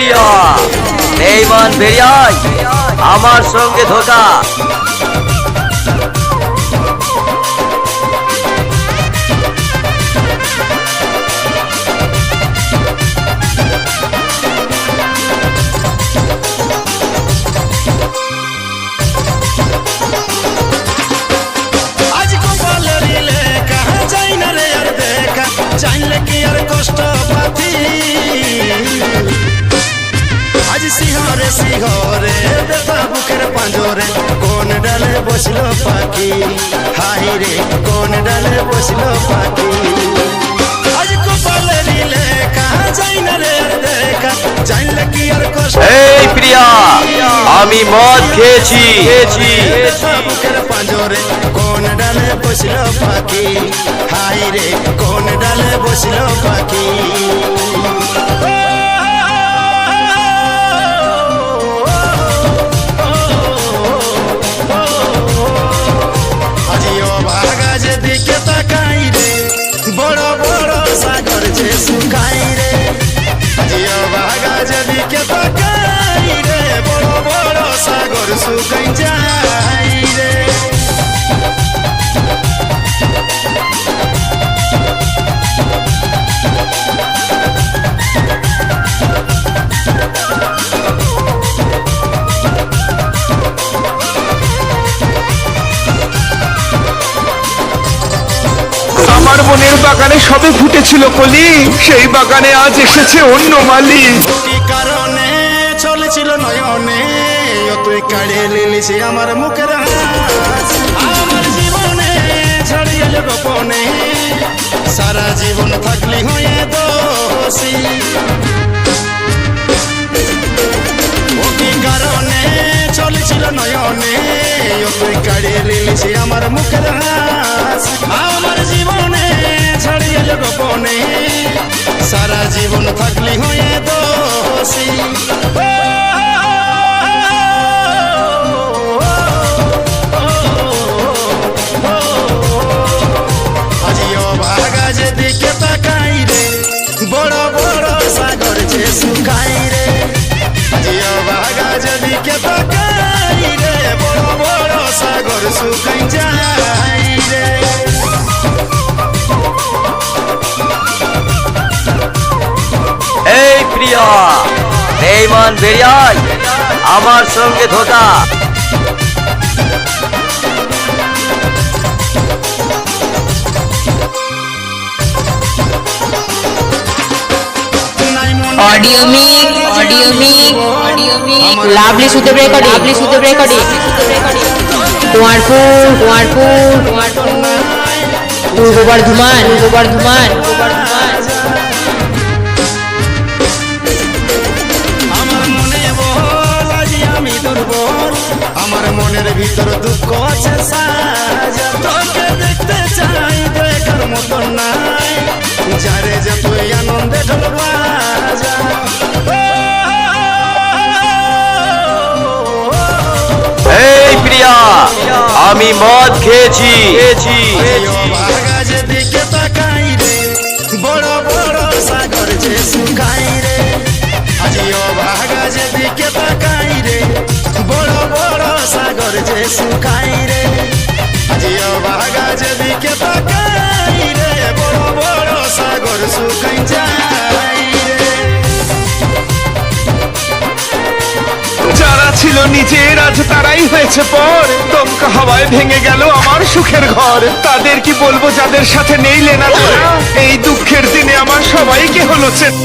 প্রিয়া বেঈমান বেরিয়াই আমার সঙ্গে ধোকা। জানলে কি আর কষ্ট পাতি আজ শিহরে শিহরে দেখা বুকের পাঁজরে কোন ডালে বসল পাখি হাই রে কোন ডালে বসল পাখি আজ কপালে রিলে কাহা যাই না রে দেখা জানলে কি আর কষ্ট। এই প্রিয়া আমি মদ খেয়েছি বুকের পাঁজরে কোন ডালে বসল পাখি হাই রে কোন ডালে বসল পাখি। আজিও ভাগা যেদিকে তাকাই রে বড় বড় সাগর যে শুকাই রে আজিও ভাগা যেদিকে তাকাই রে বড় বড় সাগর শুকাই যাই রে। আমার মনের বাগানে সবে ফুটেছিল কলি, সেই বাগানে আজ এসেছে অন্য মালি। কি কারণে চলেছিল নয়নে তুই কাড়িয়ে নিলিস আমার মুখের হাস আমার জীবনে ছড়িয়ে গোপনে সারা জীবন থাকলি হয়ে দোষী। কি কারণে চলেছিল নয়নে তুই কাড়িয়ে নিলিস আমার মুখের হাস আমার জীবনে ছড়িয়ে গোপনে সারা জীবন থাকলি হয়ে দোষী। আজিও ভাগা যেদিকে তাকাই রে বড় বড় সাগর যে শুকাই রে আজিও ভাগা যেদিকে তাকাই রে বড় বড় সাগর শুকাই যাই রে। এই প্রিয়া বেঈমান বেরিয়াই আমার সঙ্গে ধোকা। ऑडियो मिक लाभली सुदेव रेकॉर्डिंग कुमारपुर पूर्व बर्धमान আমার মনে বল আজি আমি দুর্বল আমার মনের ভিতর দুঃখ আছে সাজা তোকে দেখতে চাই দেখার মতো নাই যারে যে তুই আনন্দে ঢোল বাজা। এই প্রিয়া আমি মদ খেয়েছি ভাগা যেদিকে তাকাই রে বড় বড় সাগর যে শুকাই রে আজিও ভাগা যেদিকে তাকাই রে বড় বড় সাগর যে শুকাই রে আজিও ভাগা যেদিকে তাকাই রে বড় বড় সাগর শুকাই যাই রে। যারা ছিল নিজের আজ তারাই হয়েছে পর, দমকা হাওয়ায় ভেঙে গেল আমার সুখের ঘর। তাদের কি বলবো যাদের সাথে নেই লেনা দেনা, এই দুঃখের দিনে আমার সবাইকে হলো চেনা।